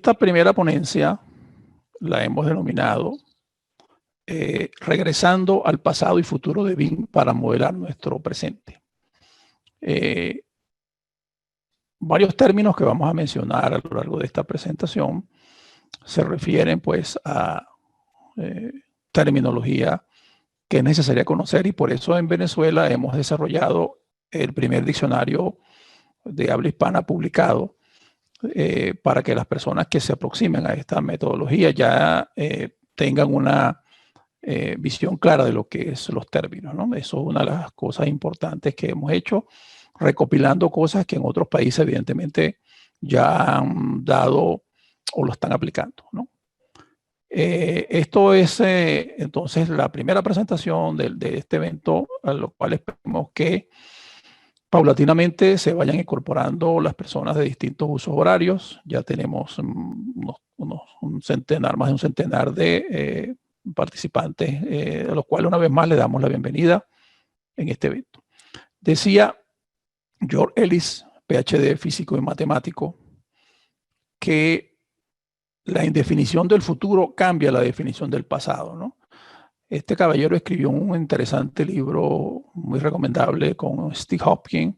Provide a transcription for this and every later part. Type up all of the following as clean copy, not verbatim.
Esta primera ponencia la hemos denominado regresando al pasado y futuro de BIM para modelar nuestro presente. Varios términos que vamos a mencionar a lo largo de esta presentación se refieren pues a terminología que es necesaria conocer, y por eso en Venezuela hemos desarrollado el primer diccionario de habla hispana publicado para que las personas que se aproximen a esta metodología ya tengan una visión clara de lo que es los términos, ¿no? Eso es una de las cosas importantes que hemos hecho, recopilando cosas que en otros países evidentemente ya han dado o lo están aplicando, ¿no? Esto es entonces la primera presentación de este evento, a lo cual esperemos que paulatinamente se vayan incorporando las personas de distintos usos horarios. Ya tenemos un centenar, más de un centenar de participantes, a los cuales una vez más le damos la bienvenida en este evento. Decía George Ellis, PhD, físico y matemático, que la indefinición del futuro cambia la definición del pasado, ¿no? Este caballero escribió un interesante libro muy recomendable con Steve Hopkins,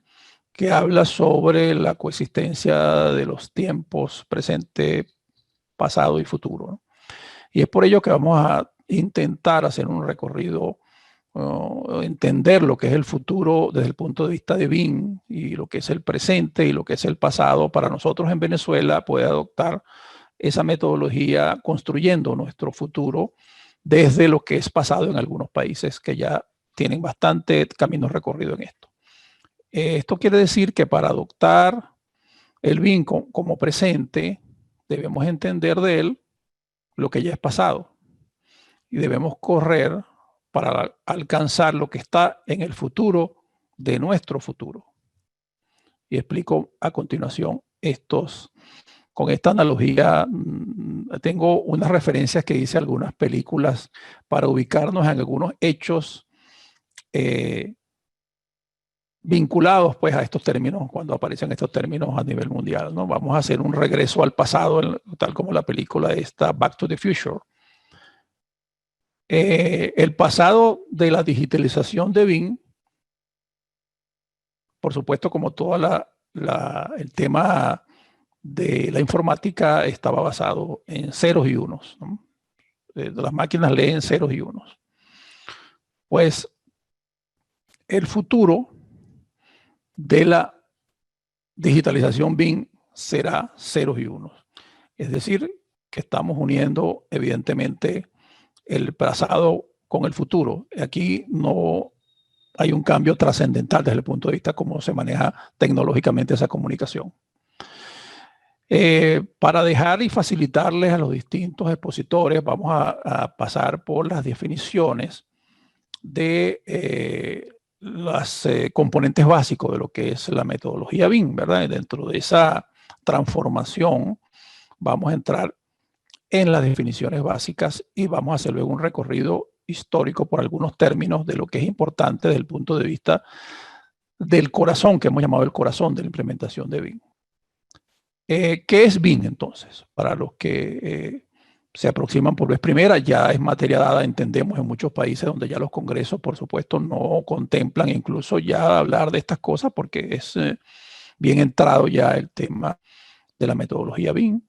que habla sobre la coexistencia de los tiempos presente, pasado y futuro, ¿no? Y es por ello que vamos a intentar hacer un recorrido, entender lo que es el futuro desde el punto de vista de BIM y lo que es el presente y lo que es el pasado, para nosotros en Venezuela poder adoptar esa metodología construyendo nuestro futuro desde lo que es pasado en algunos países que ya tienen bastante camino recorrido en esto. Esto quiere decir que para adoptar el BIM como presente, debemos entender de él lo que ya es pasado y debemos correr para alcanzar lo que está en el futuro de nuestro futuro. Y explico a continuación con esta analogía. Tengo unas referencias que hice algunas películas para ubicarnos en algunos hechos vinculados pues a estos términos, cuando aparecen estos términos a nivel mundial, ¿no? Vamos a hacer un regreso al pasado, tal como la película esta Back to the Future. El pasado de la digitalización de BIM, por supuesto, como todo el tema de la informática, estaba basado en ceros y unos, ¿no? Las máquinas leen ceros y unos. Pues el futuro de la digitalización BIM será ceros y unos. Es decir, que estamos uniendo evidentemente el pasado con el futuro. Aquí no hay un cambio trascendental desde el punto de vista cómo se maneja tecnológicamente esa comunicación. Para dejar y facilitarles a los distintos expositores, vamos a pasar por las definiciones de los componentes básicos de lo que es la metodología BIM, ¿verdad? Y dentro de esa transformación vamos a entrar en las definiciones básicas y vamos a hacer luego un recorrido histórico por algunos términos de lo que es importante desde el punto de vista del corazón, que hemos llamado el corazón de la implementación de BIM. ¿Qué es BIM entonces? Para los que se aproximan por vez primera, ya es materia dada, entendemos, en muchos países donde ya los congresos, por supuesto, no contemplan incluso ya hablar de estas cosas, porque es bien entrado ya el tema de la metodología BIM.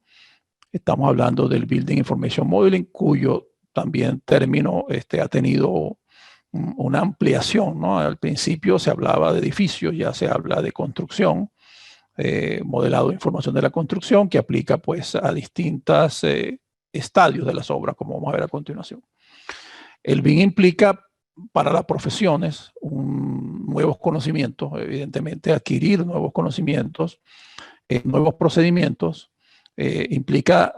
Estamos hablando del Building Information Modeling, cuyo también término ha tenido una ampliación, ¿no? Al principio se hablaba de edificios, ya se habla de construcción, modelado de información de la construcción, que aplica pues a distintos estadios de las obras, como vamos a ver a continuación. El BIM implica para las profesiones nuevos conocimientos, evidentemente adquirir nuevos conocimientos, nuevos procedimientos, implica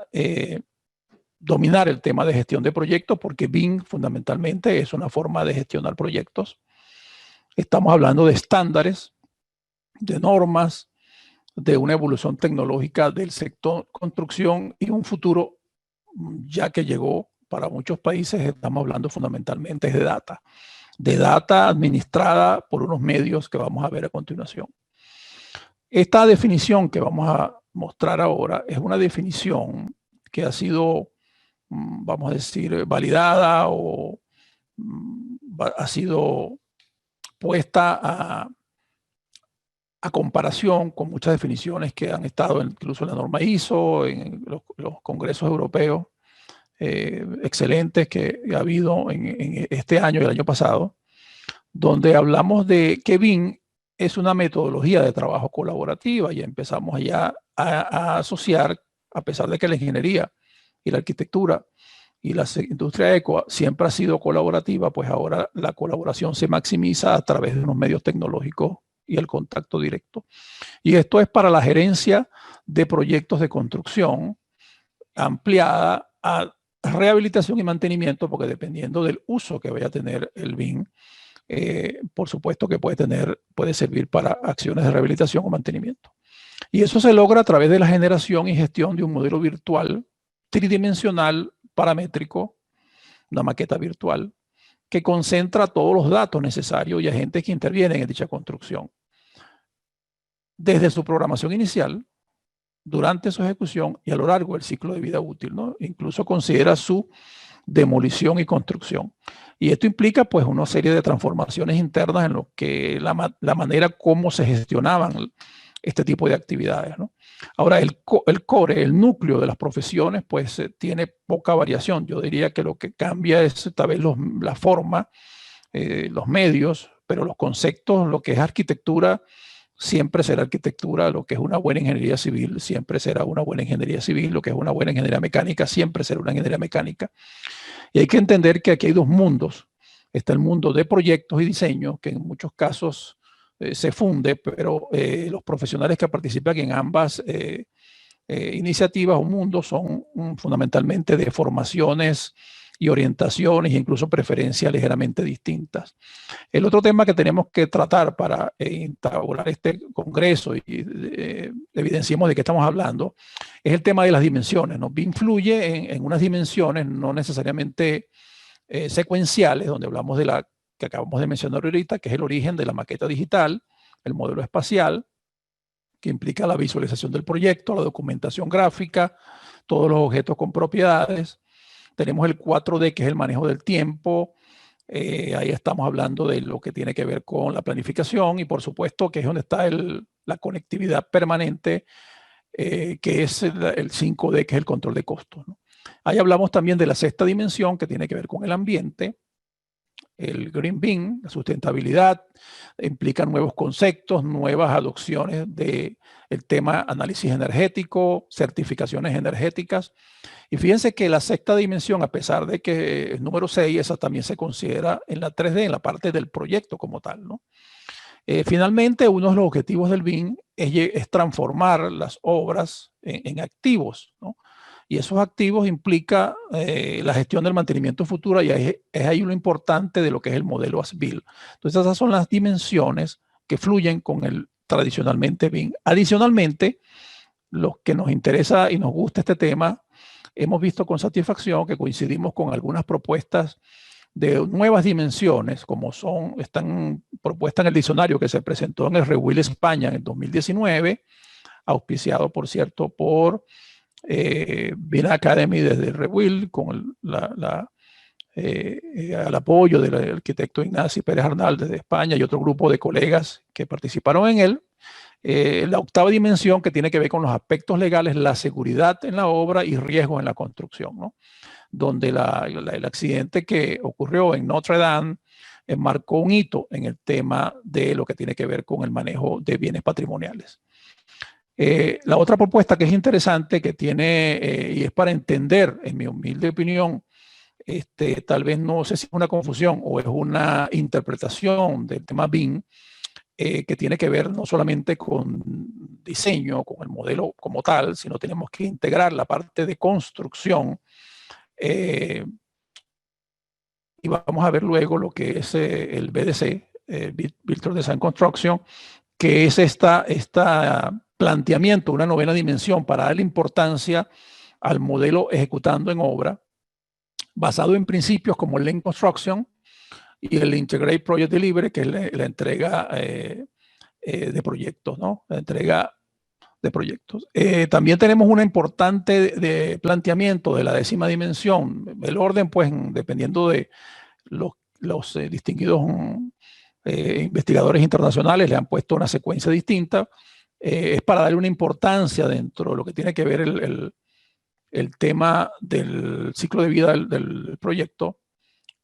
dominar el tema de gestión de proyectos, porque BIM fundamentalmente es una forma de gestionar proyectos. Estamos hablando de estándares, de normas, de una evolución tecnológica del sector construcción y un futuro ya que llegó para muchos países. Estamos hablando fundamentalmente de data administrada por unos medios que vamos a ver a continuación. Esta definición que vamos a mostrar ahora es una definición que ha sido, vamos a decir, validada o ha sido puesta a comparación con muchas definiciones que han estado incluso en la norma ISO, en los congresos europeos excelentes que ha habido en este año y el año pasado, donde hablamos de que BIM es una metodología de trabajo colaborativa y empezamos ya a asociar, a pesar de que la ingeniería y la arquitectura y la industria eco siempre ha sido colaborativa, pues ahora la colaboración se maximiza a través de unos medios tecnológicos y el contacto directo. Y esto es para la gerencia de proyectos de construcción ampliada a rehabilitación y mantenimiento, porque dependiendo del uso que vaya a tener el BIM, por supuesto que puede servir para acciones de rehabilitación o mantenimiento. Y eso se logra a través de la generación y gestión de un modelo virtual tridimensional paramétrico, una maqueta virtual, que concentra todos los datos necesarios y agentes que intervienen en dicha construcción. Desde su programación inicial, durante su ejecución y a lo largo del ciclo de vida útil, ¿no? Incluso considera su demolición y construcción. Y esto implica pues una serie de transformaciones internas en lo que la manera como se gestionaban este tipo de actividades, ¿no? Ahora, el core, el núcleo de las profesiones, pues tiene poca variación. Yo diría que lo que cambia es tal vez la forma, los medios, pero los conceptos, lo que es arquitectura, siempre será arquitectura, lo que es una buena ingeniería civil, siempre será una buena ingeniería civil, lo que es una buena ingeniería mecánica, siempre será una ingeniería mecánica. Y hay que entender que aquí hay dos mundos. Está el mundo de proyectos y diseño, que en muchos casos se funde, pero los profesionales que participan en ambas iniciativas o mundos son fundamentalmente de formaciones y orientaciones e incluso preferencias ligeramente distintas. El otro tema que tenemos que tratar para instaurar este congreso y evidenciemos de qué estamos hablando es el tema de las dimensiones, ¿no? BIM influye en unas dimensiones no necesariamente secuenciales, donde hablamos de la que acabamos de mencionar ahorita, que es el origen de la maqueta digital, el modelo espacial, que implica la visualización del proyecto, la documentación gráfica, todos los objetos con propiedades. Tenemos el 4D, que es el manejo del tiempo. Ahí estamos hablando de lo que tiene que ver con la planificación y por supuesto que es donde está la conectividad permanente, que es el 5D, que es el control de costos, ¿no? Ahí hablamos también de la sexta dimensión, que tiene que ver con el ambiente. El Green BIM, la sustentabilidad, implica nuevos conceptos, nuevas adopciones del tema análisis energético, certificaciones energéticas. Y fíjense que la sexta dimensión, a pesar de que es número 6, esa también se considera en la 3D, en la parte del proyecto como tal, ¿no? Finalmente, uno de los objetivos del BIM es transformar las obras en activos, ¿no? Y esos activos implica la gestión del mantenimiento futuro y es ahí lo importante de lo que es el modelo as-built. Entonces esas son las dimensiones que fluyen con el tradicionalmente BIM. Adicionalmente, los que nos interesa y nos gusta este tema, hemos visto con satisfacción que coincidimos con algunas propuestas de nuevas dimensiones, como están propuestas en el diccionario que se presentó en el Rewill España en el 2019, auspiciado, por cierto, por BIM Academy desde Rewill, con al apoyo del arquitecto Ignacio Pérez Arnal desde España y otro grupo de colegas que participaron en él. La octava dimensión, que tiene que ver con los aspectos legales, la seguridad en la obra y riesgos en la construcción, ¿no? Donde el accidente que ocurrió en Notre Dame marcó un hito en el tema de lo que tiene que ver con el manejo de bienes patrimoniales. La otra propuesta que es interesante, que tiene, y es para entender, en mi humilde opinión, tal vez no sé si es una confusión o es una interpretación del tema BIM, que tiene que ver no solamente con diseño, con el modelo como tal, sino tenemos que integrar la parte de construcción. Y vamos a ver luego lo que es el BDC, Virtual Design Construction, que es planteamiento, una novena dimensión para darle importancia al modelo ejecutando en obra, basado en principios como el Lean Construction y el Integrated Project Delivery, que es la entrega de proyectos, ¿no? La entrega de proyectos. También tenemos una importante de planteamiento de la 10ª dimensión. El orden, pues, dependiendo de los distinguidos investigadores internacionales, le han puesto una secuencia distinta. Es para darle una importancia dentro de lo que tiene que ver el tema del ciclo de vida del proyecto.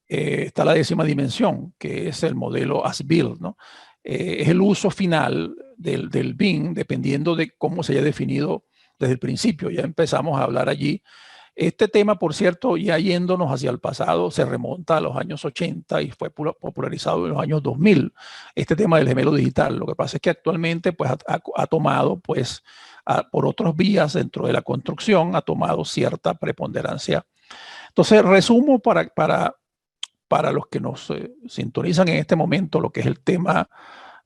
Está la 10ª dimensión, que es el modelo as built, ¿no? Es el uso final del BIM, dependiendo de cómo se haya definido desde el principio. Ya empezamos a hablar allí. Este tema, por cierto, ya yéndonos hacia el pasado, se remonta a los años 80 y fue popularizado en los años 2000, este tema del gemelo digital. Lo que pasa es que actualmente pues, ha tomado, pues, por otras vías dentro de la construcción, ha tomado cierta preponderancia. Entonces, resumo para los que nos sintonizan en este momento lo que es el tema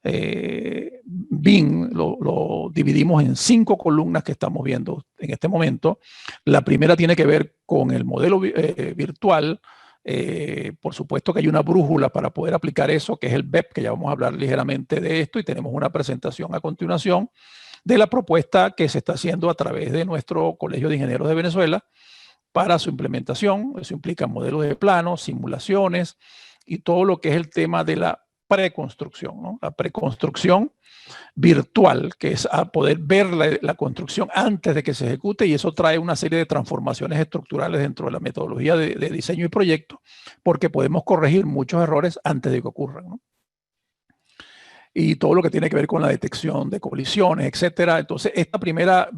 BIM, lo dividimos en 5 columnas que estamos viendo en este momento. La primera tiene que ver con el modelo virtual. Por supuesto que hay una brújula para poder aplicar eso, que es el BEP, que ya vamos a hablar ligeramente de esto, y tenemos una presentación a continuación de la propuesta que se está haciendo a través de nuestro Colegio de Ingenieros de Venezuela para su implementación. Eso implica modelos de plano, simulaciones y todo lo que es el tema de la preconstrucción, ¿no? La preconstrucción virtual, que es a poder ver la construcción antes de que se ejecute, y eso trae una serie de transformaciones estructurales dentro de la metodología de diseño y proyecto, porque podemos corregir muchos errores antes de que ocurran, ¿no? Y todo lo que tiene que ver con la detección de colisiones, etcétera. Entonces, esta primera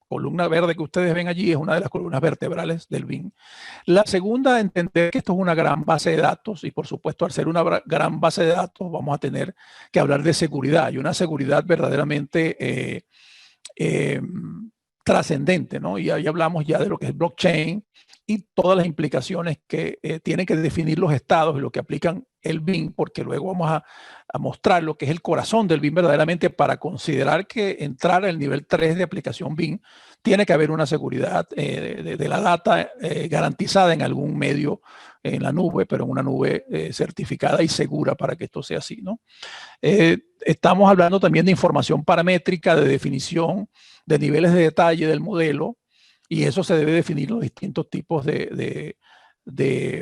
columna verde que ustedes ven allí es una de las columnas vertebrales del BIM. La segunda, entender que esto es una gran base de datos, y por supuesto, al ser una gran base de datos, vamos a tener que hablar de seguridad, y una seguridad verdaderamente trascendente, ¿no? Y ahí hablamos ya de lo que es blockchain y todas las implicaciones que tienen que definir los estados y lo que aplican el BIM, porque luego vamos a mostrar lo que es el corazón del BIM verdaderamente, para considerar que entrar al nivel 3 de aplicación BIM tiene que haber una seguridad de la data garantizada en algún medio en la nube, pero en una nube certificada y segura para que esto sea así, ¿no? Estamos hablando también de información paramétrica, de definición de niveles de detalle del modelo, y eso se debe definir los distintos tipos de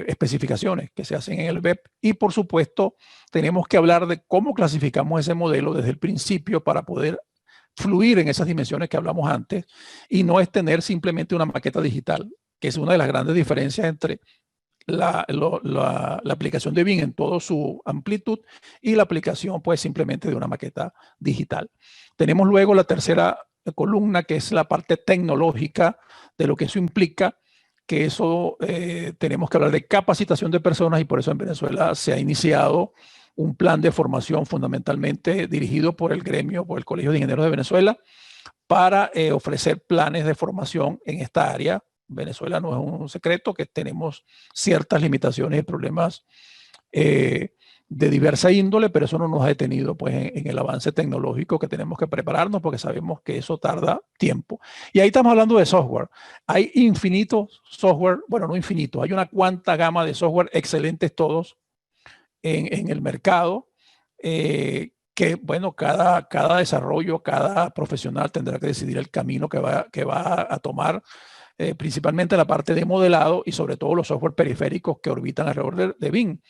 especificaciones que se hacen en el BEP. Y por supuesto, tenemos que hablar de cómo clasificamos ese modelo desde el principio para poder fluir en esas dimensiones que hablamos antes, y no es tener simplemente una maqueta digital, que es una de las grandes diferencias entre la aplicación de BIM en toda su amplitud y la aplicación pues simplemente de una maqueta digital. Tenemos luego la tercera columna, que es la parte tecnológica de lo que eso implica, que eso tenemos que hablar de capacitación de personas, y por eso en Venezuela se ha iniciado un plan de formación fundamentalmente dirigido por el gremio, por el Colegio de Ingenieros de Venezuela, para ofrecer planes de formación en esta área. Venezuela no es un secreto que tenemos ciertas limitaciones y problemas de diversa índole, pero eso no nos ha detenido pues, en el avance tecnológico, que tenemos que prepararnos, porque sabemos que eso tarda tiempo. Y ahí estamos hablando de software. Hay infinito software, bueno, no infinito, hay una cuanta gama de software, excelentes todos en el mercado, que bueno, cada desarrollo, cada profesional tendrá que decidir el camino que va a tomar, principalmente la parte de modelado y sobre todo los software periféricos que orbitan alrededor de BIM.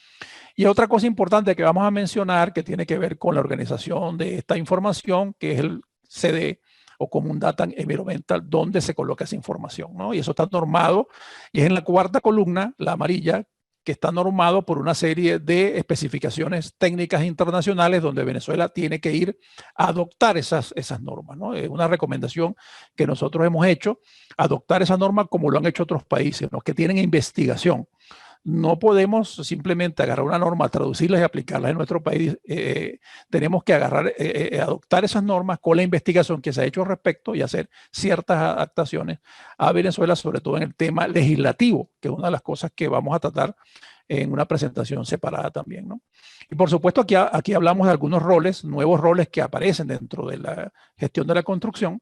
Y otra cosa importante que vamos a mencionar, que tiene que ver con la organización de esta información, que es el CD, o Common Data Environmental, donde se coloca esa información, ¿no? Y eso está normado, y es en la cuarta columna, la amarilla, que está normado por una serie de especificaciones técnicas internacionales, donde Venezuela tiene que ir a adoptar esas normas, ¿no? Es una recomendación que nosotros hemos hecho, adoptar esas normas como lo han hecho otros países, ¿no? Que tienen investigación. No podemos simplemente agarrar una norma, traducirlas y aplicarlas en nuestro país. Tenemos que adoptar esas normas con la investigación que se ha hecho al respecto y hacer ciertas adaptaciones a Venezuela, sobre todo en el tema legislativo, que es una de las cosas que vamos a tratar en una presentación separada también, ¿no? Y por supuesto aquí hablamos de algunos roles, nuevos roles que aparecen dentro de la gestión de la construcción.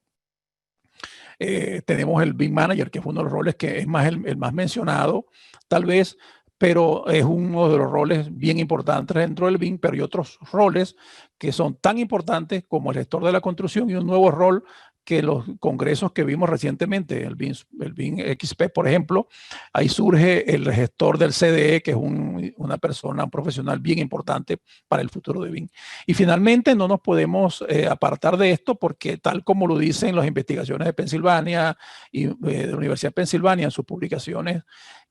Tenemos el BIM Manager, que es uno de los roles que es más el más mencionado, tal vez, pero es uno de los roles bien importantes dentro del BIM, pero hay otros roles que son tan importantes como el gestor de la construcción, y un nuevo rol que los congresos que vimos recientemente, el BIM XP, por ejemplo, ahí surge el gestor del CDE, que es una persona, un profesional bien importante para el futuro de BIM. Y finalmente no nos podemos apartar de esto porque tal como lo dicen las investigaciones de Pensilvania y de la Universidad de Pensilvania en sus publicaciones,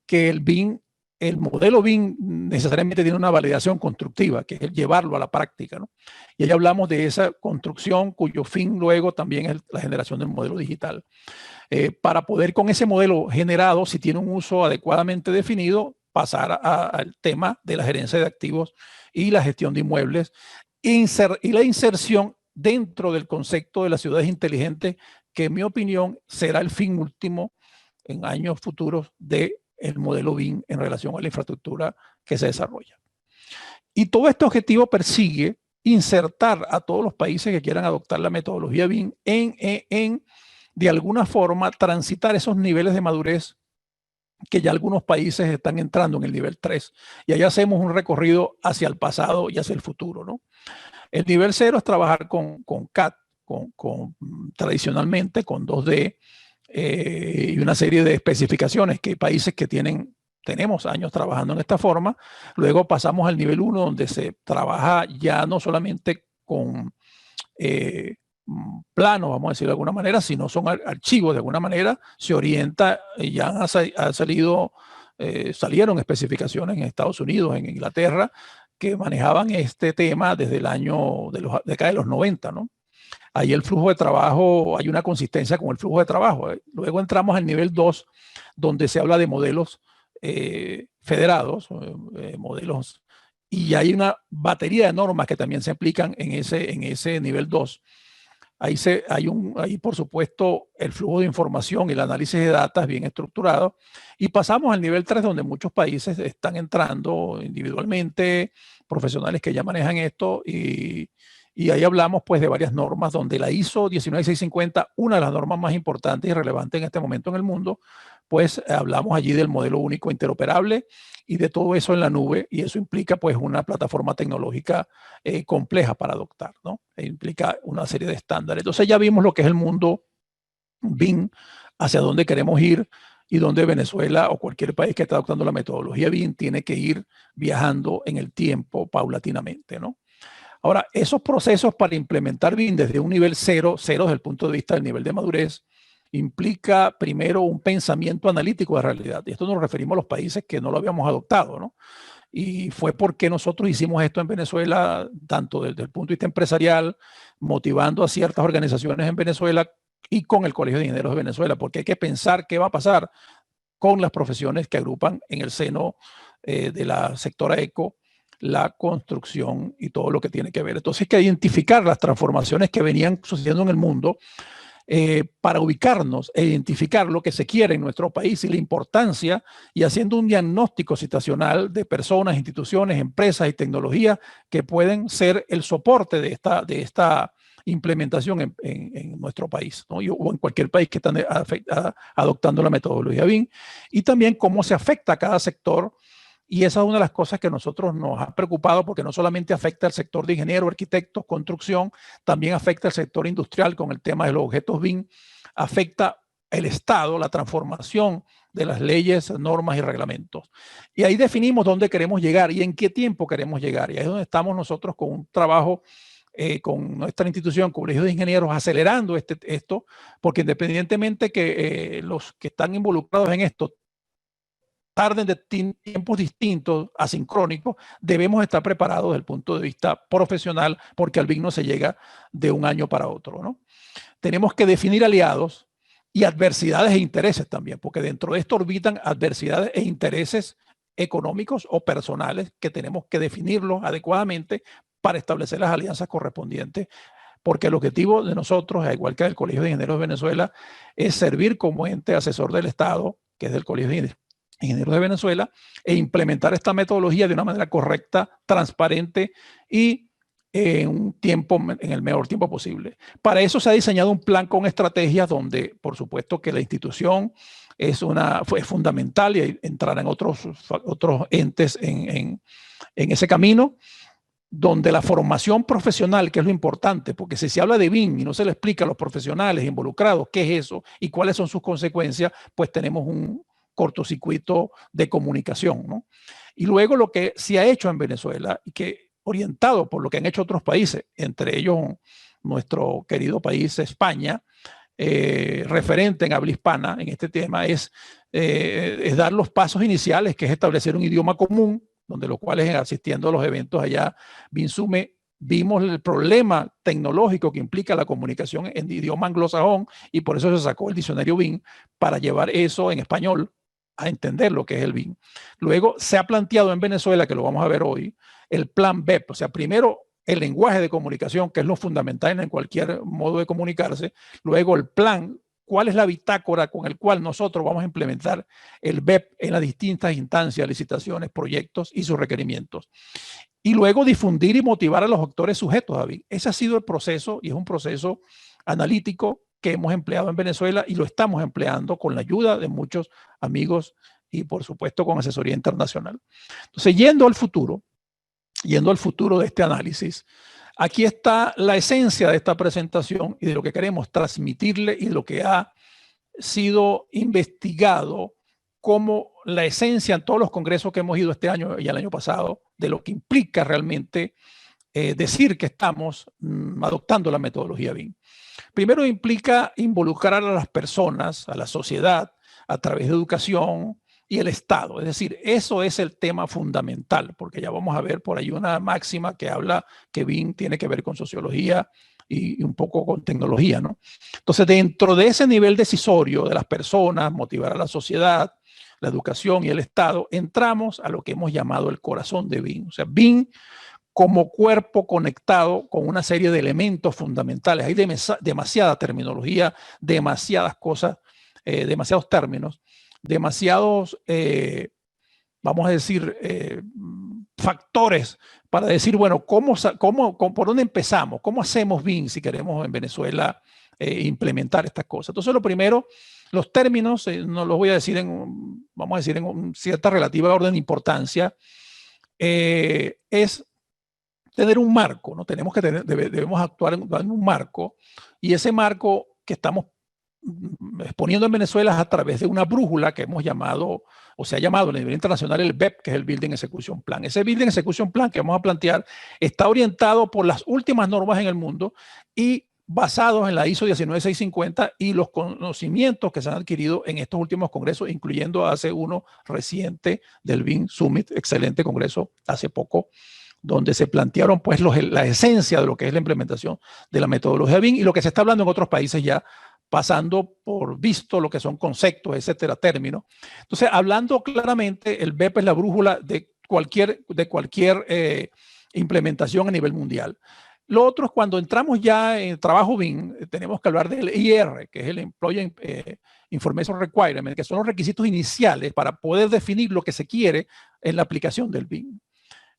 que el BIM, el modelo BIM necesariamente tiene una validación constructiva, que es el llevarlo a la práctica, ¿no? Y ahí hablamos de esa construcción cuyo fin luego también es la generación del modelo digital. Para poder con ese modelo generado, si tiene un uso adecuadamente definido, pasar al tema de la gerencia de activos y la gestión de inmuebles y la inserción dentro del concepto de las ciudades inteligentes, que en mi opinión será el fin último en años futuros de el modelo BIM en relación a la infraestructura que se desarrolla. Y todo este objetivo persigue insertar a todos los países que quieran adoptar la metodología BIM en de alguna forma, transitar esos niveles de madurez que ya algunos países están entrando en el nivel 3. Y ahí hacemos un recorrido hacia el pasado y hacia el futuro, ¿no? El nivel 0 es trabajar con CAD, tradicionalmente con 2D, y una serie de especificaciones que hay países que tenemos años trabajando en esta forma. Luego pasamos al nivel 1, donde se trabaja ya no solamente con planos, vamos a decir de alguna manera, sino son archivos de alguna manera, se orienta, ya salieron especificaciones en Estados Unidos, en Inglaterra, que manejaban este tema desde el año de década de los 90, ¿no? Ahí el flujo de trabajo, hay una consistencia con el flujo de trabajo. Luego entramos al nivel 2, donde se habla de modelos federados, modelos, y hay una batería de normas que también se aplican en ese nivel 2. Ahí, por supuesto, el flujo de información y el análisis de datos bien estructurado. Y pasamos al nivel 3, donde muchos países están entrando individualmente, profesionales que ya manejan esto, y ahí hablamos pues de varias normas, donde la ISO 19650, una de las normas más importantes y relevantes en este momento en el mundo, pues hablamos allí del modelo único interoperable y de todo eso en la nube, y eso implica pues una plataforma tecnológica compleja para adoptar, ¿no? Implica una serie de estándares. Entonces ya vimos lo que es el mundo BIM, hacia dónde queremos ir y dónde Venezuela o cualquier país que está adoptando la metodología BIM tiene que ir viajando en el tiempo paulatinamente, ¿no? Ahora, esos procesos para implementar BIM desde un nivel 0 desde el punto de vista del nivel de madurez, implica primero un pensamiento analítico de realidad. Y esto nos referimos a los países que no lo habíamos adoptado, ¿no? Y fue porque nosotros hicimos esto en Venezuela, tanto desde el punto de vista empresarial, motivando a ciertas organizaciones en Venezuela y con el Colegio de Ingenieros de Venezuela, porque hay que pensar qué va a pasar con las profesiones que agrupan en el seno de la sectora eco, la construcción y todo lo que tiene que ver. Entonces hay que identificar las transformaciones que venían sucediendo en el mundo para ubicarnos e identificar lo que se quiere en nuestro país y la importancia, y haciendo un diagnóstico situacional de personas, instituciones, empresas y tecnologías que pueden ser el soporte de esta implementación en nuestro país, ¿no? O en cualquier país que están adoptando la metodología BIM, y también cómo se afecta a cada sector. Y esa es una de las cosas que a nosotros nos ha preocupado, porque no solamente afecta al sector de ingenieros, arquitectos, construcción, también afecta al sector industrial con el tema de los objetos BIM, afecta el Estado, la transformación de las leyes, normas y reglamentos. Y ahí definimos dónde queremos llegar y en qué tiempo queremos llegar. Y ahí es donde estamos nosotros con un trabajo con nuestra institución, Colegio de Ingenieros, acelerando esto, porque independientemente que los que están involucrados en esto tarden de tiempos distintos, asincrónicos, debemos estar preparados desde el punto de vista profesional, porque al BIM no se llega de un año para otro, ¿no? Tenemos que definir aliados y adversidades e intereses también, porque dentro de esto orbitan adversidades e intereses económicos o personales que tenemos que definirlos adecuadamente para establecer las alianzas correspondientes, porque el objetivo de nosotros, al igual que del Colegio de Ingenieros de Venezuela, es servir como ente asesor del Estado, que es del Colegio de Ingenieros de Venezuela, e implementar esta metodología de una manera correcta, transparente y en el mejor tiempo posible. Para eso se ha diseñado un plan con estrategias donde, por supuesto, que la institución fue fundamental, y entrarán otros entes en ese camino, donde la formación profesional, que es lo importante, porque si se habla de BIM y no se le explica a los profesionales involucrados qué es eso y cuáles son sus consecuencias, pues tenemos un cortocircuito de comunicación, ¿no? Y luego lo que se ha hecho en Venezuela, y que orientado por lo que han hecho otros países, entre ellos nuestro querido país España, referente en habla hispana en este tema, es dar los pasos iniciales, que es establecer un idioma común, donde los cuales asistiendo a los eventos allá, BIMSUME, vimos el problema tecnológico que implica la comunicación en idioma anglosajón, y por eso se sacó el diccionario BIM para llevar eso en español a entender lo que es el BIM. Luego se ha planteado en Venezuela, que lo vamos a ver hoy, el plan BEP, o sea, primero el lenguaje de comunicación, que es lo fundamental en cualquier modo de comunicarse, luego el plan, cuál es la bitácora con el cual nosotros vamos a implementar el BEP en las distintas instancias, licitaciones, proyectos y sus requerimientos. Y luego difundir y motivar a los actores sujetos a BIM. Ese ha sido el proceso, y es un proceso analítico que hemos empleado en Venezuela y lo estamos empleando con la ayuda de muchos amigos y por supuesto con asesoría internacional. Entonces, yendo al futuro de este análisis, aquí está la esencia de esta presentación y de lo que queremos transmitirle y de lo que ha sido investigado como la esencia en todos los congresos que hemos ido este año y el año pasado, de lo que implica realmente decir que estamos adoptando la metodología BIM. Primero implica involucrar a las personas, a la sociedad, a través de educación y el Estado. Es decir, eso es el tema fundamental, porque ya vamos a ver por ahí una máxima que habla que BIM tiene que ver con sociología y un poco con tecnología, ¿no? Entonces, dentro de ese nivel decisorio de las personas, motivar a la sociedad, la educación y el Estado, entramos a lo que hemos llamado el corazón de BIM. O sea, BIM como cuerpo conectado con una serie de elementos fundamentales. Hay demasiada terminología, demasiadas cosas, demasiados términos, demasiados, vamos a decir, factores para decir, bueno, ¿por dónde empezamos? ¿Cómo hacemos BIM si queremos en Venezuela implementar estas cosas? Entonces, lo primero, los términos, no los voy a decir vamos a decir en cierta relativa orden de importancia, es tener un marco, ¿no? Debemos actuar en un marco, y ese marco que estamos exponiendo en Venezuela es a través de una brújula que hemos llamado, o se ha llamado a nivel internacional el BEP, que es el Building Execution Plan. Ese Building Execution Plan que vamos a plantear está orientado por las últimas normas en el mundo y basados en la ISO 19650 y los conocimientos que se han adquirido en estos últimos congresos, incluyendo hace uno reciente del BIM Summit, excelente congreso hace poco, donde se plantearon pues la esencia de lo que es la implementación de la metodología BIM y lo que se está hablando en otros países ya, pasando por visto lo que son conceptos, etcétera, términos. Entonces, hablando claramente, el BEP es la brújula de cualquier implementación a nivel mundial. Lo otro es cuando entramos ya en el trabajo BIM, tenemos que hablar del IR, que es el Employee Information Requirement, que son los requisitos iniciales para poder definir lo que se quiere en la aplicación del BIM.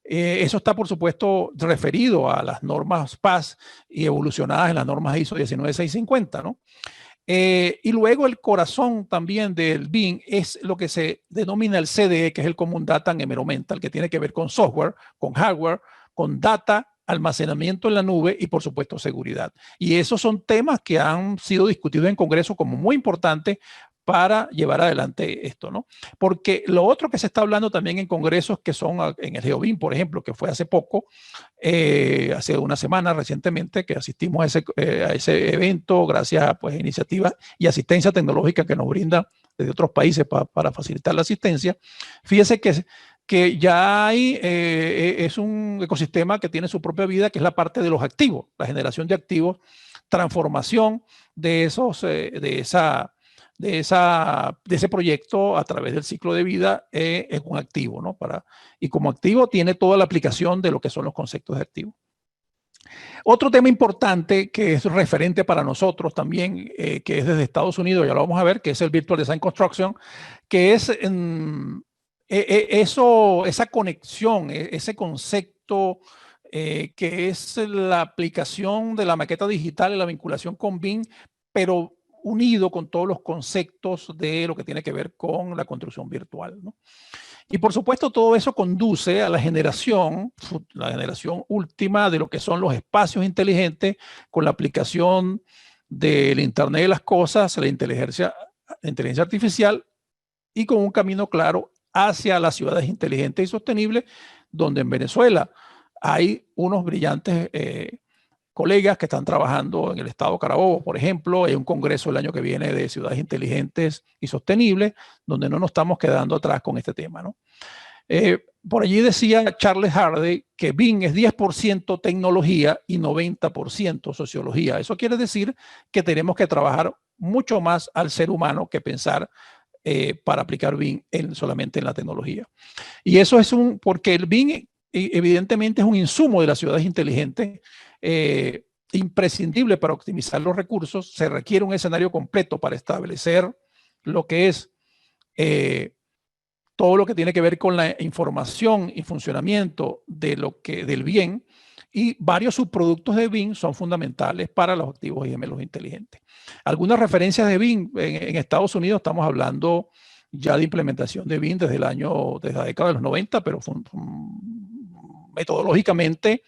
Eso está, por supuesto, referido a las normas PAS y evolucionadas en las normas ISO 19650, ¿no? Y luego el corazón también del BIM es lo que se denomina el CDE, que es el Common Data and Environmental, que tiene que ver con software, con hardware, con data, almacenamiento en la nube y, por supuesto, seguridad. Y esos son temas que han sido discutidos en Congreso como muy importantes para llevar adelante esto, ¿no? Porque lo otro que se está hablando también en congresos que son en el GeoBIM, por ejemplo, que fue hace poco, hace una semana recientemente que asistimos a ese evento gracias a pues, iniciativas y asistencia tecnológica que nos brinda desde otros países para facilitar la asistencia. Fíjese que ya hay, es un ecosistema que tiene su propia vida, que es la parte de los activos, la generación de activos, transformación de ese proyecto a través del ciclo de vida es un activo, ¿no? Y como activo tiene toda la aplicación de lo que son los conceptos de activo. Otro tema importante que es referente para nosotros también, que es desde Estados Unidos, ya lo vamos a ver, que es el Virtual Design Construction, que es esa conexión, ese concepto que es la aplicación de la maqueta digital y la vinculación con BIM, pero unido con todos los conceptos de lo que tiene que ver con la construcción virtual, ¿no? Y por supuesto todo eso conduce a la generación última de lo que son los espacios inteligentes con la aplicación del Internet de las cosas, la inteligencia artificial y con un camino claro hacia las ciudades inteligentes y sostenibles, donde en Venezuela hay unos brillantes colegas que están trabajando en el estado Carabobo, por ejemplo. Hay un congreso el año que viene de ciudades inteligentes y sostenibles, donde no nos estamos quedando atrás con este tema, ¿no? Por allí decía Charles Hardy que Bing es 10% tecnología y 90% sociología. Eso quiere decir que tenemos que trabajar mucho más al ser humano que pensar para aplicar Bing solamente en la tecnología. Y eso es porque el Bing evidentemente es un insumo de las ciudades inteligentes, imprescindible para optimizar los recursos. Se requiere un escenario completo para establecer lo que es todo lo que tiene que ver con la información y funcionamiento del bien, y varios subproductos de Bing son fundamentales para los activos y gemelos inteligentes. Algunas referencias de Bing en Estados Unidos, estamos hablando ya de implementación de Bing desde la década de los 90, pero metodológicamente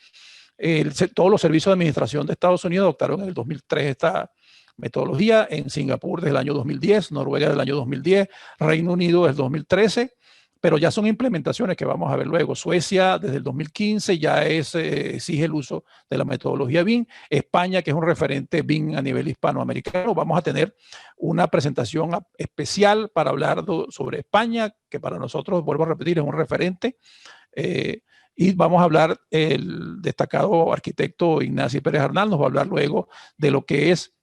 todos los servicios de administración de Estados Unidos adoptaron en el 2003 esta metodología. En Singapur desde el año 2010, Noruega desde el año 2010, Reino Unido desde el 2013, pero ya son implementaciones que vamos a ver luego. Suecia desde el 2015 ya exige el uso de la metodología Bing. España, que es un referente Bing a nivel hispanoamericano, vamos a tener una presentación especial para hablar sobre España, que para nosotros, vuelvo a repetir, es un referente. Y vamos a hablar, el destacado arquitecto Ignacio Pérez Arnal nos va a hablar luego de lo que es,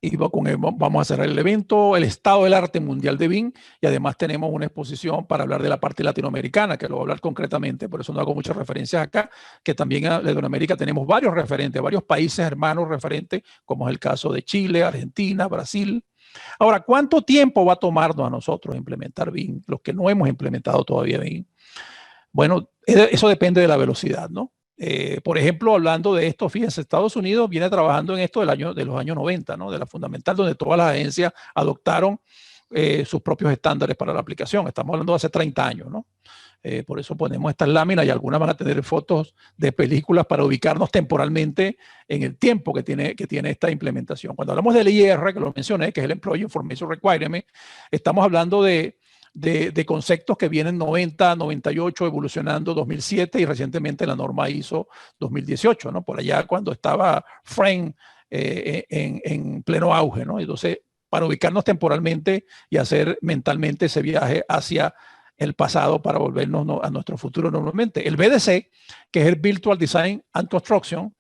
y con él vamos a cerrar el evento, el estado del arte mundial de Bing, y además tenemos una exposición para hablar de la parte latinoamericana, que lo voy a hablar concretamente, por eso no hago muchas referencias acá, que también en Latinoamérica tenemos varios referentes, varios países hermanos referentes, como es el caso de Chile, Argentina, Brasil. Ahora, ¿cuánto tiempo va a tomarnos a nosotros implementar Bing, los que no hemos implementado todavía Bing? Bueno, eso depende de la velocidad, ¿no? Por ejemplo, hablando de esto, fíjense, Estados Unidos viene trabajando en esto de los años 90, ¿no? De la fundamental, donde todas las agencias adoptaron sus propios estándares para la aplicación. Estamos hablando de hace 30 años, ¿no? Por eso ponemos estas láminas y algunas van a tener fotos de películas para ubicarnos temporalmente en el tiempo que tiene esta implementación. Cuando hablamos del IR, que lo mencioné, que es el Employee Information Requirement, estamos hablando de conceptos que vienen 90, 98, evolucionando 2007 y recientemente la norma ISO 2018, ¿no? Por allá cuando estaba Frame en pleno auge, ¿no? Entonces, para ubicarnos temporalmente y hacer mentalmente ese viaje hacia el pasado para volvernos a nuestro futuro normalmente. El BDC, que es el Virtual Design and Construction,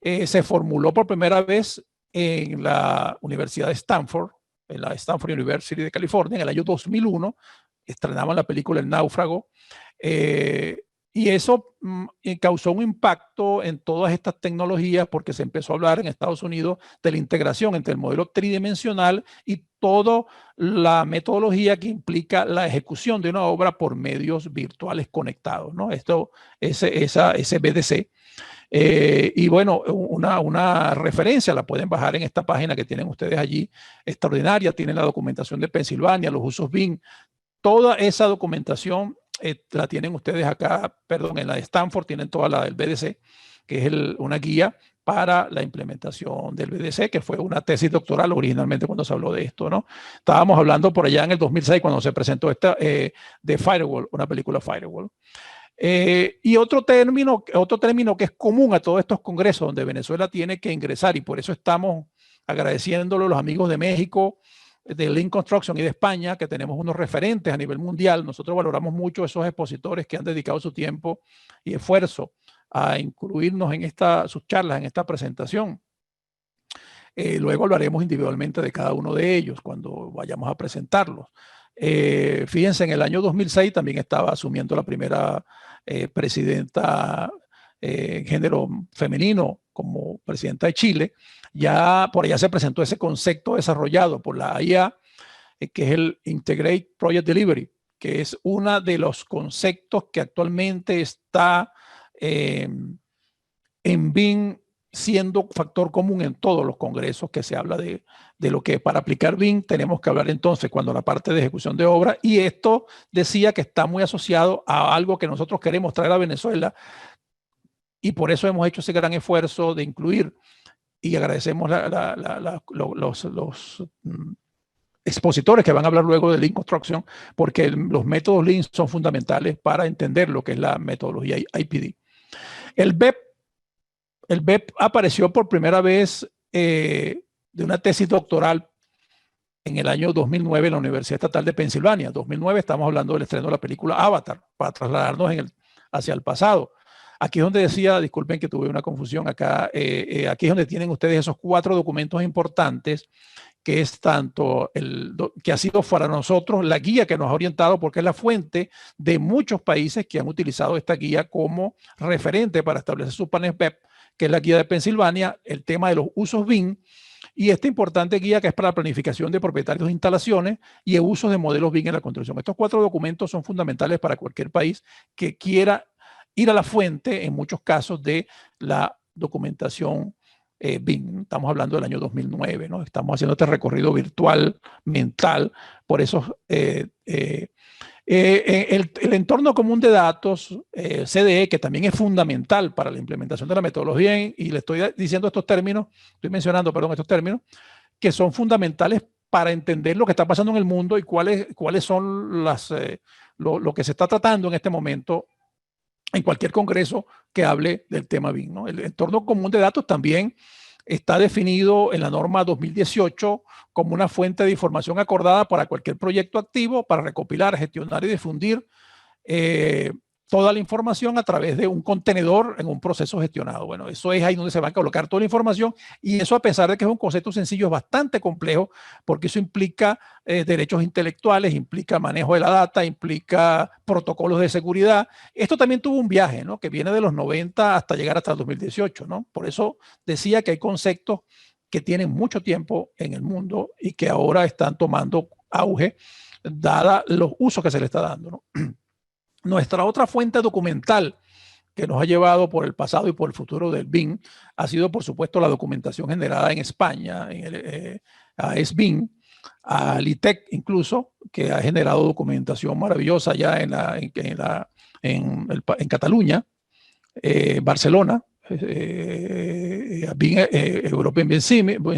se formuló por primera vez en la Universidad de Stanford, en la Stanford University de California, en el año 2001, estrenaban la película El Náufrago, y eso causó un impacto en todas estas tecnologías porque se empezó a hablar en Estados Unidos de la integración entre el modelo tridimensional y toda la metodología que implica la ejecución de una obra por medios virtuales conectados, ¿no? Ese BDC. Y bueno, una referencia la pueden bajar en esta página que tienen ustedes allí, extraordinaria. Tienen la documentación de Pensilvania, los usos Bing. Toda esa documentación la tienen ustedes acá, perdón, en la de Stanford tienen toda la del BDC, que es una guía para la implementación del BDC, que fue una tesis doctoral originalmente cuando se habló de esto, ¿no? Estábamos hablando por allá en el 2006 cuando se presentó esta de Firewall, una película Firewall. Y otro término que es común a todos estos congresos donde Venezuela tiene que ingresar, y por eso estamos agradeciéndolo a los amigos de México, de Link Construction y de España, que tenemos unos referentes a nivel mundial. Nosotros valoramos mucho esos expositores que han dedicado su tiempo y esfuerzo a incluirnos en sus charlas, en esta presentación. Luego hablaremos individualmente de cada uno de ellos cuando vayamos a presentarlos. Fíjense, en el año 2006 también estaba asumiendo la primera presidenta en género femenino como presidenta de Chile. Ya por allá se presentó ese concepto desarrollado por la AIA, que es el Integrate Project Delivery, que es uno de los conceptos que actualmente está en Bing siendo factor común en todos los congresos que se habla de lo que para aplicar BIM tenemos que hablar entonces cuando la parte de ejecución de obra, y esto decía que está muy asociado a algo que nosotros queremos traer a Venezuela, y por eso hemos hecho ese gran esfuerzo de incluir, y agradecemos los expositores que van a hablar luego de Lean Construction, porque los métodos Lean son fundamentales para entender lo que es la metodología IPD. El BEP apareció por primera vez de una tesis doctoral en el año 2009 en la Universidad Estatal de Pensilvania. 2009 estamos hablando del estreno de la película Avatar, para trasladarnos hacia el pasado. Aquí es donde decía, disculpen que tuve una confusión acá, aquí es donde tienen ustedes esos 4 documentos importantes, que es tanto que ha sido para nosotros la guía que nos ha orientado, porque es la fuente de muchos países que han utilizado esta guía como referente para establecer sus planes BEP, que es la guía de Pensilvania, el tema de los usos BIM, y esta importante guía que es para la planificación de propietarios de instalaciones y el uso de modelos BIM en la construcción. Estos 4 documentos son fundamentales para cualquier país que quiera ir a la fuente, en muchos casos, de la documentación BIM. Estamos hablando del año 2009, ¿no? Estamos haciendo este recorrido virtual, mental, por eso el entorno común de datos, CDE, que también es fundamental para la implementación de la metodología, y le estoy diciendo estos términos, estoy mencionando, perdón, estos términos, que son fundamentales para entender lo que está pasando en el mundo y cuáles son lo que se está tratando en este momento en cualquier congreso que hable del tema BIM, ¿no? El entorno común de datos también está definido en la norma 2018 como una fuente de información acordada para cualquier proyecto activo para recopilar, gestionar y difundir toda la información a través de un contenedor en un proceso gestionado. Bueno, eso es ahí donde se va a colocar toda la información, y eso, a pesar de que es un concepto sencillo, es bastante complejo, porque eso implica derechos intelectuales, implica manejo de la data, implica protocolos de seguridad. Esto también tuvo un viaje, ¿no?, que viene de los 90 hasta llegar hasta el 2018, ¿no? Por eso decía que hay conceptos que tienen mucho tiempo en el mundo y que ahora están tomando auge, dada los usos que se le está dando, ¿no? Nuestra otra fuente documental que nos ha llevado por el pasado y por el futuro del BIM ha sido, por supuesto, la documentación generada en España, a SBIM, a LITEC incluso, que ha generado documentación maravillosa ya en Cataluña, Barcelona, BIM, European BIM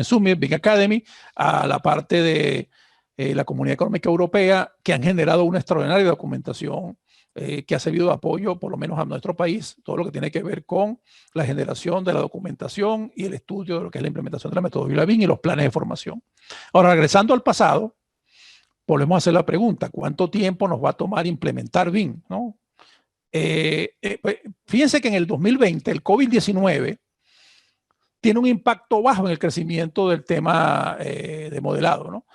Summit, BIM Academy, a la parte de la Comunidad Económica Europea, que han generado una extraordinaria documentación que ha servido de apoyo, por lo menos a nuestro país, todo lo que tiene que ver con la generación de la documentación y el estudio de lo que es la implementación de la metodología BIM y los planes de formación. Ahora, regresando al pasado, volvemos a hacer la pregunta: ¿cuánto tiempo nos va a tomar implementar BIM, ¿no? Fíjense que en el 2020 el COVID-19 tiene un impacto bajo en el crecimiento del tema de modelado, ¿no?,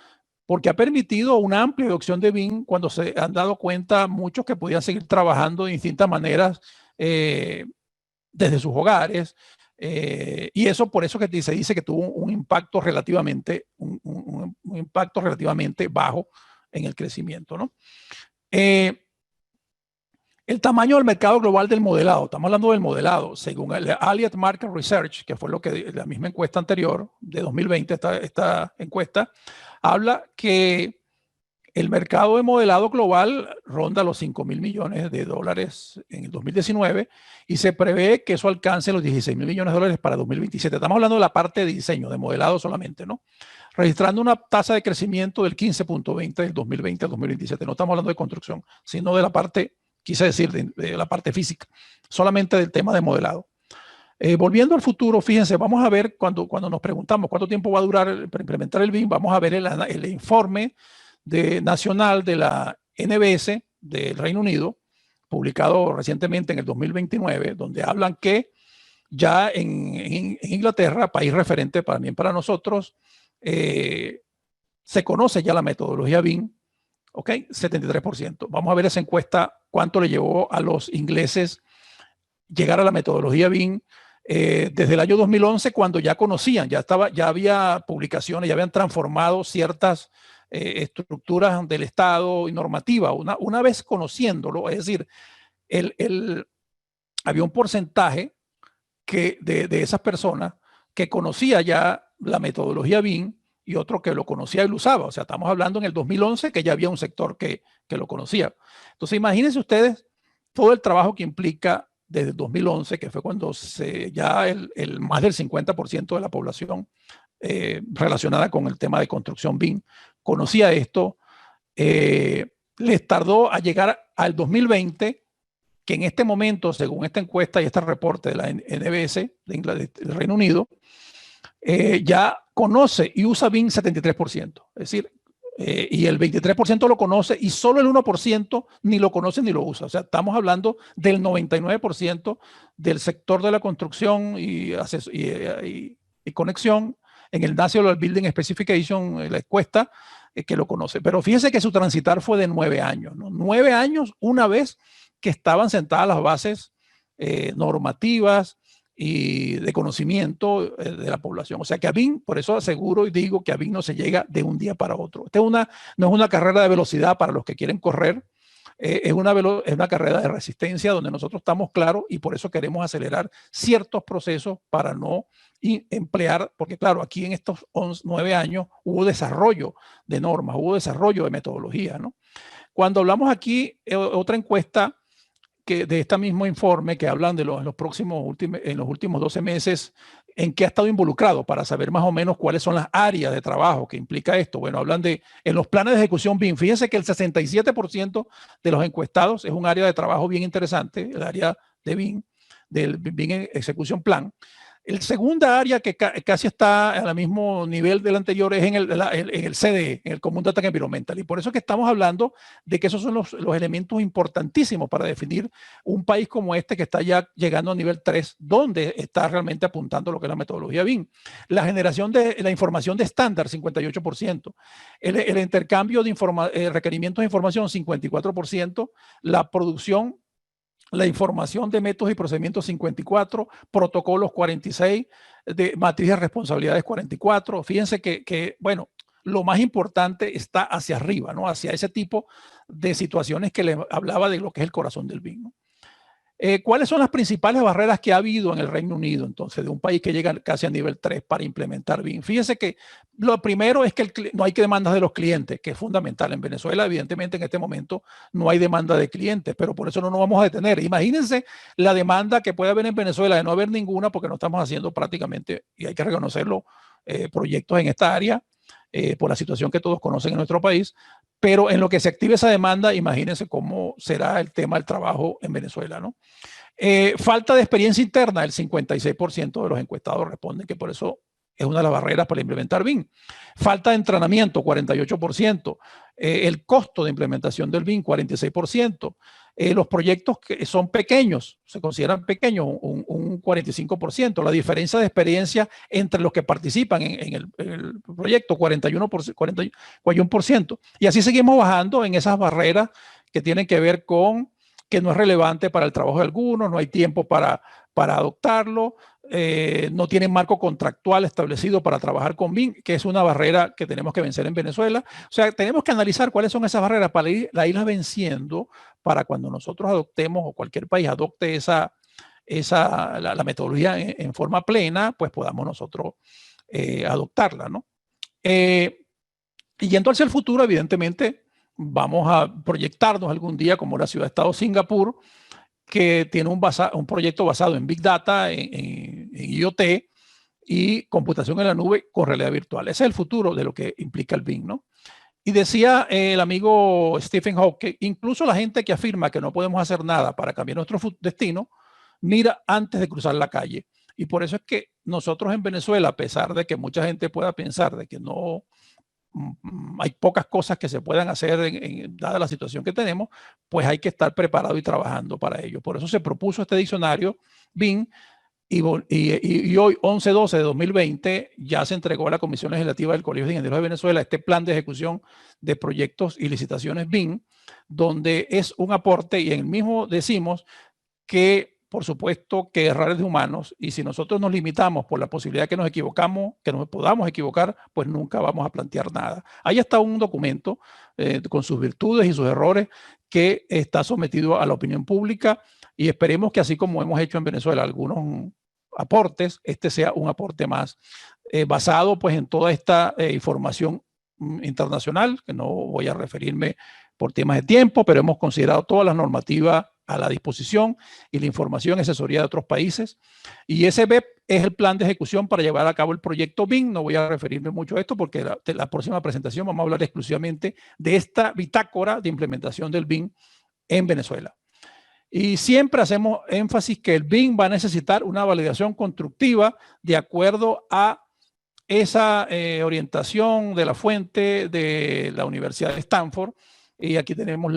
porque ha permitido una amplia adopción de BIM cuando se han dado cuenta muchos que podían seguir trabajando de distintas maneras desde sus hogares, y eso, por eso que se dice que tuvo un impacto relativamente, un impacto relativamente bajo en el crecimiento, ¿no? El tamaño del mercado global del modelado, estamos hablando del modelado, según el Allied Market Research, que fue lo que la misma encuesta anterior de 2020, esta encuesta, habla que el mercado de modelado global ronda los 5.000 millones de dólares en el 2019, y se prevé que eso alcance los 16.000 millones de dólares para 2027. Estamos hablando de la parte de diseño, de modelado solamente, ¿no? Registrando una tasa de crecimiento del 15.20 del 2020 al 2027. No estamos hablando de construcción, sino de la parte, quise decir, de la parte física, solamente del tema de modelado. Volviendo al futuro, fíjense, vamos a ver cuando nos preguntamos cuánto tiempo va a durar para implementar el BIM, vamos a ver el informe nacional de la NBS del Reino Unido, publicado recientemente en el 2029, donde hablan que ya en Inglaterra, país referente también para nosotros, se conoce ya la metodología BIM, ¿ok? 73%. Vamos a ver esa encuesta, cuánto le llevó a los ingleses llegar a la metodología BIM desde el año 2011, cuando ya conocían, ya había publicaciones, ya habían transformado ciertas estructuras del Estado y normativa, una vez conociéndolo. Es decir, había un porcentaje de esas personas que conocía ya la metodología BIM y otro que lo conocía y lo usaba. O sea, estamos hablando en el 2011 que ya había un sector que lo conocía. Entonces, imagínense ustedes todo el trabajo que implica desde el 2011, que fue cuando ya más del 50% de la población relacionada con el tema de construcción BIM conocía esto. Les tardó a llegar al 2020, que en este momento, según esta encuesta y este reporte de la NBS del Reino Unido, ya conoce y usa BIM 73%. Es decir, y el 23% lo conoce y solo el 1% ni lo conoce ni lo usa. O sea, estamos hablando del 99% del sector de la construcción y conexión en el National Building Specification, la encuesta, que lo conoce. Pero fíjese que su transitar fue de 9 años, ¿no? 9 años una vez que estaban sentadas las bases normativas y de conocimiento de la población. O sea que a BIM, por eso aseguro y digo que a BIM no se llega de un día para otro. No es una carrera de velocidad para los que quieren correr, es una carrera de resistencia donde nosotros estamos claros y por eso queremos acelerar ciertos procesos para no emplear, porque claro, aquí en estos 9 años hubo desarrollo de normas, hubo desarrollo de metodología, ¿no? Cuando hablamos aquí, otra encuesta de este mismo informe que hablan de en los últimos 12 meses en qué ha estado involucrado para saber más o menos cuáles son las áreas de trabajo que implica esto. Bueno, hablan en los planes de ejecución BIM. Fíjense que el 67% de los encuestados es un área de trabajo bien interesante, el área de BIM, del BIM Execution Plan. El segunda área que casi está al mismo nivel del anterior es en el CDE, en el Common Data Environmental. Y por eso es que estamos hablando de que esos son los elementos importantísimos para definir un país como este que está ya llegando a nivel 3, donde está realmente apuntando lo que es la metodología BIM. La generación de la información de estándar, 58%. El intercambio de requerimientos de información, 54%. La producción, la información de métodos y procedimientos, 54, protocolos, 46, de matriz de responsabilidades, 44. Fíjense bueno, lo más importante está hacia arriba, ¿no? Hacia ese tipo de situaciones que les hablaba de lo que es el corazón del BIM, ¿no? ¿Cuáles son las principales barreras que ha habido en el Reino Unido, entonces, de un país que llega casi a nivel 3 para implementar BIM? Fíjense que lo primero es que no hay demandas de los clientes, que es fundamental. En Venezuela, evidentemente, en este momento no hay demanda de clientes, pero por eso no nos vamos a detener. Imagínense la demanda que puede haber en Venezuela de no haber ninguna, porque no estamos haciendo prácticamente, y hay que reconocerlo, proyectos en esta área, por la situación que todos conocen en nuestro país. Pero en lo que se active esa demanda, imagínense cómo será el tema del trabajo en Venezuela, ¿no? Falta de experiencia interna, el 56% de los encuestados responden que por eso es una de las barreras para implementar BIM. Falta de entrenamiento, 48%. El costo de implementación del BIM, 46%. Los proyectos que son pequeños, se consideran pequeños, un 45%. La diferencia de experiencia entre los que participan en el proyecto, 41%. Y así seguimos bajando en esas barreras que tienen que ver con que no es relevante para el trabajo de algunos, no hay tiempo para adoptarlo, no tienen marco contractual establecido para trabajar con BIM, que es una barrera que tenemos que vencer en Venezuela. O sea, tenemos que analizar cuáles son esas barreras para irlas venciendo, para cuando nosotros adoptemos o cualquier país adopte la metodología en forma plena, pues podamos nosotros adoptarla, ¿no? Y yendo hacia el futuro, evidentemente, vamos a proyectarnos algún día como la ciudad-estado Singapur, que tiene un proyecto basado en Big Data, en IoT y computación en la nube con realidad virtual. Ese es el futuro de lo que implica el BIM, ¿no? Y decía el amigo Stephen Hawking, incluso la gente que afirma que no podemos hacer nada para cambiar nuestro destino, mira antes de cruzar la calle. Y por eso es que nosotros en Venezuela, a pesar de que mucha gente pueda pensar de que no hay pocas cosas que se puedan hacer dada la situación que tenemos, pues hay que estar preparado y trabajando para ello. Por eso se propuso este diccionario BIM y hoy, 11/12 de 2020, ya se entregó a la Comisión Legislativa del Colegio de Ingenieros de Venezuela este plan de ejecución de proyectos y licitaciones BIM, donde es un aporte y en el mismo decimos que por supuesto que errores de humanos, y si nosotros nos limitamos por la posibilidad que nos equivocamos, que nos podamos equivocar, pues nunca vamos a plantear nada. Ahí está un documento con sus virtudes y sus errores que está sometido a la opinión pública y esperemos que así como hemos hecho en Venezuela aportes, este sea un aporte más, basado pues en toda esta información internacional, que no voy a referirme por temas de tiempo, pero hemos considerado todas las normativas a la disposición y la información y asesoría de otros países. Y ese BEP es el plan de ejecución para llevar a cabo el proyecto BIM. No voy a referirme mucho a esto porque la próxima presentación vamos a hablar exclusivamente de esta bitácora de implementación del BIM en Venezuela. Y siempre hacemos énfasis que el BIM va a necesitar una validación constructiva de acuerdo a esa orientación de la fuente de la Universidad de Stanford. Y aquí tenemos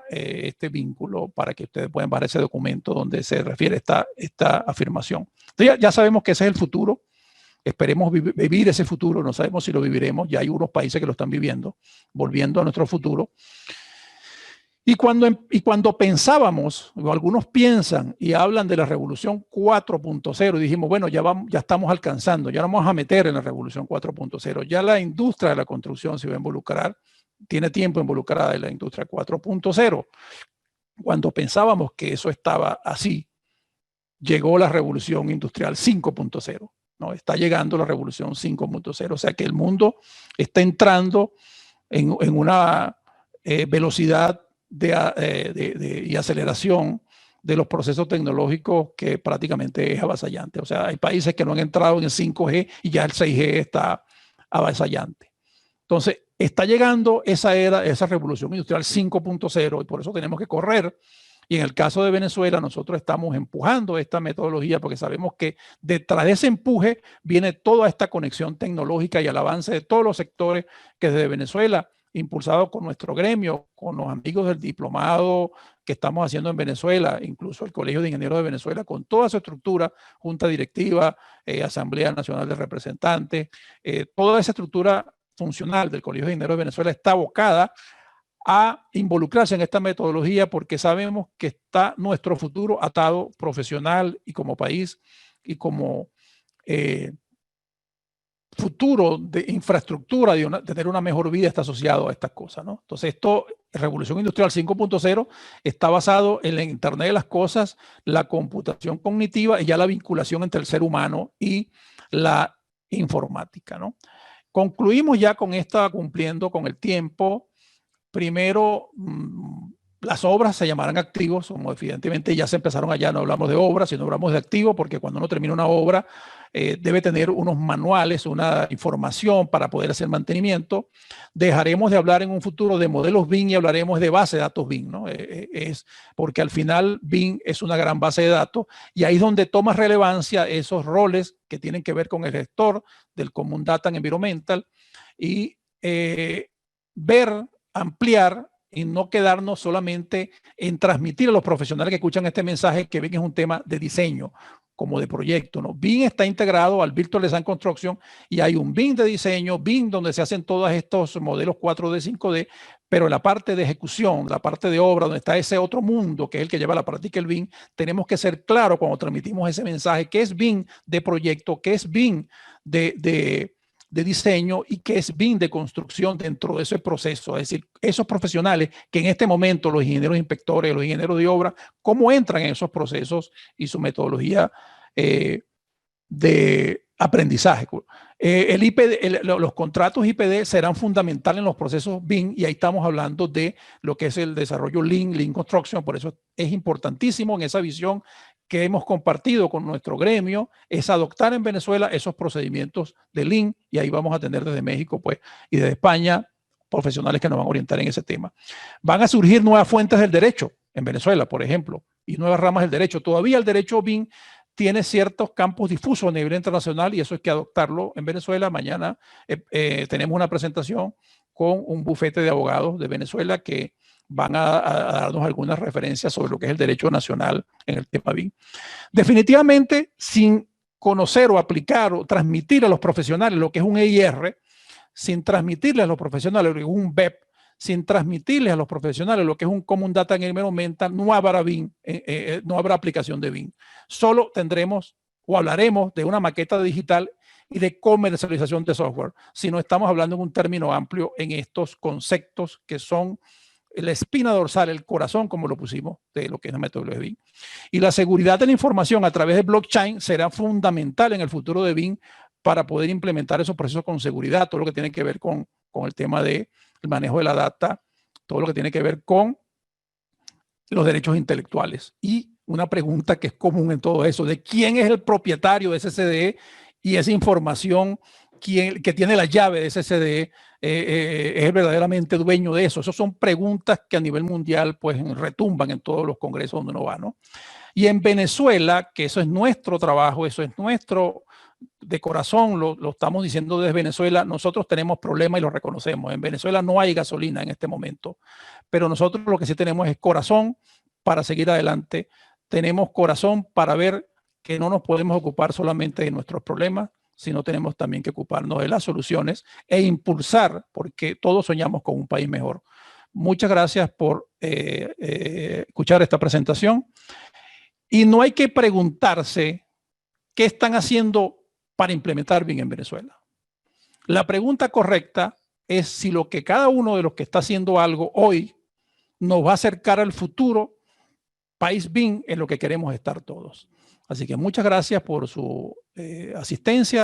este vínculo para que ustedes puedan ver ese documento donde se refiere esta afirmación. Entonces ya sabemos que ese es el futuro. Esperemos vivir ese futuro. No sabemos si lo viviremos. Ya hay unos países que lo están viviendo, volviendo a nuestro futuro. Y cuando pensábamos, o algunos piensan y hablan de la revolución 4.0, dijimos, bueno, ya estamos alcanzando, ya vamos a meter en la revolución 4.0. Ya la industria de la construcción se va a involucrar, tiene tiempo involucrada en la industria 4.0. Cuando pensábamos que eso estaba así, llegó la revolución industrial 5.0. ¿no? Está llegando la revolución 5.0. O sea que el mundo está entrando en una velocidad y aceleración de los procesos tecnológicos que prácticamente es avasallante. O sea, hay países que no han entrado en el 5G y ya el 6G está avasallante. Entonces, está llegando esa revolución industrial 5.0 y por eso tenemos que correr. Y en el caso de Venezuela, nosotros estamos empujando esta metodología porque sabemos que detrás de ese empuje viene toda esta conexión tecnológica y el avance de todos los sectores que desde Venezuela, impulsado con nuestro gremio, con los amigos del diplomado que estamos haciendo en Venezuela, incluso el Colegio de Ingenieros de Venezuela, con toda su estructura, junta directiva, Asamblea Nacional de Representantes, toda esa estructura funcional del Colegio de Ingenieros de Venezuela está abocada a involucrarse en esta metodología porque sabemos que está nuestro futuro atado profesional y como país y como futuro de infraestructura, de tener una mejor vida está asociado a estas cosas, ¿no? Entonces esto, Revolución Industrial 5.0 está basado en la Internet de las cosas, la computación cognitiva y ya la vinculación entre el ser humano y la informática, ¿no? Concluimos ya con esta, cumpliendo con el tiempo. Primero, las obras se llamarán activos, como evidentemente ya se empezaron allá, no hablamos de obras, sino hablamos de activos, porque cuando uno termina una obra debe tener unos manuales, una información para poder hacer mantenimiento. Dejaremos de hablar en un futuro de modelos BIM y hablaremos de base de datos BIM, ¿no? Porque al final BIM es una gran base de datos y ahí es donde toma relevancia esos roles que tienen que ver con el gestor del Common Data and Environmental y ver, ampliar y no quedarnos solamente en transmitir a los profesionales que escuchan este mensaje que BIM es un tema de diseño, como de proyecto, ¿no? BIM está integrado al Virtual Design Construction y hay un BIM de diseño, BIM donde se hacen todos estos modelos 4D, 5D, pero en la parte de ejecución, la parte de obra, donde está ese otro mundo que es el que lleva la práctica el BIM, tenemos que ser claros cuando transmitimos ese mensaje, qué es BIM de proyecto, qué es BIM de diseño y qué es BIM de construcción dentro de ese proceso. Es decir, esos profesionales que en este momento, los ingenieros inspectores, los ingenieros de obra, cómo entran en esos procesos y su metodología de aprendizaje. Los contratos IPD serán fundamentales en los procesos BIM y ahí estamos hablando de lo que es el desarrollo Lean Construction. Por eso es importantísimo en esa visión que hemos compartido con nuestro gremio, es adoptar en Venezuela esos procedimientos de Lean y ahí vamos a tener desde México pues, y desde España profesionales que nos van a orientar en ese tema. Van a surgir nuevas fuentes del derecho en Venezuela, por ejemplo, y nuevas ramas del derecho. Todavía el derecho BIM tiene ciertos campos difusos a nivel internacional y eso hay que adoptarlo en Venezuela. Mañana tenemos una presentación con un bufete de abogados de Venezuela que van a darnos algunas referencias sobre lo que es el derecho nacional en el tema BIM. Definitivamente, sin conocer o aplicar o transmitir a los profesionales lo que es un EIR, sin transmitirles a los profesionales lo que es un BEP, sin transmitirles a los profesionales lo que es un Common Data and Environmental, no habrá BIM, no habrá aplicación de BIM. Solo tendremos o hablaremos de una maqueta digital y de comercialización de software, si no estamos hablando en un término amplio en estos conceptos que son la espina dorsal, el corazón, como lo pusimos, de lo que es la metodología de BIM. Y la seguridad de la información a través de blockchain será fundamental en el futuro de BIM para poder implementar esos procesos con seguridad, todo lo que tiene que ver con el tema del manejo de la data, todo lo que tiene que ver con los derechos intelectuales. Y una pregunta que es común en todo eso, de quién es el propietario de ese CDE y esa información, quién que tiene la llave de ese CDE, es verdaderamente dueño de eso. Esas son preguntas que a nivel mundial pues retumban en todos los congresos donde uno va, ¿no? Y en Venezuela, que eso es nuestro trabajo, eso es nuestro de corazón, lo estamos diciendo desde Venezuela, nosotros tenemos problemas y lo reconocemos. En Venezuela no hay gasolina en este momento, pero nosotros lo que sí tenemos es corazón para seguir adelante. Tenemos corazón para ver que no nos podemos ocupar solamente de nuestros problemas, sino tenemos también que ocuparnos de las soluciones e impulsar, porque todos soñamos con un país mejor. Muchas gracias por escuchar esta presentación. Y no hay que preguntarse qué están haciendo para implementar BIM en Venezuela. La pregunta correcta es si lo que cada uno de los que está haciendo algo hoy nos va a acercar al futuro país BIM en lo que queremos estar todos. Así que muchas gracias por su asistencia.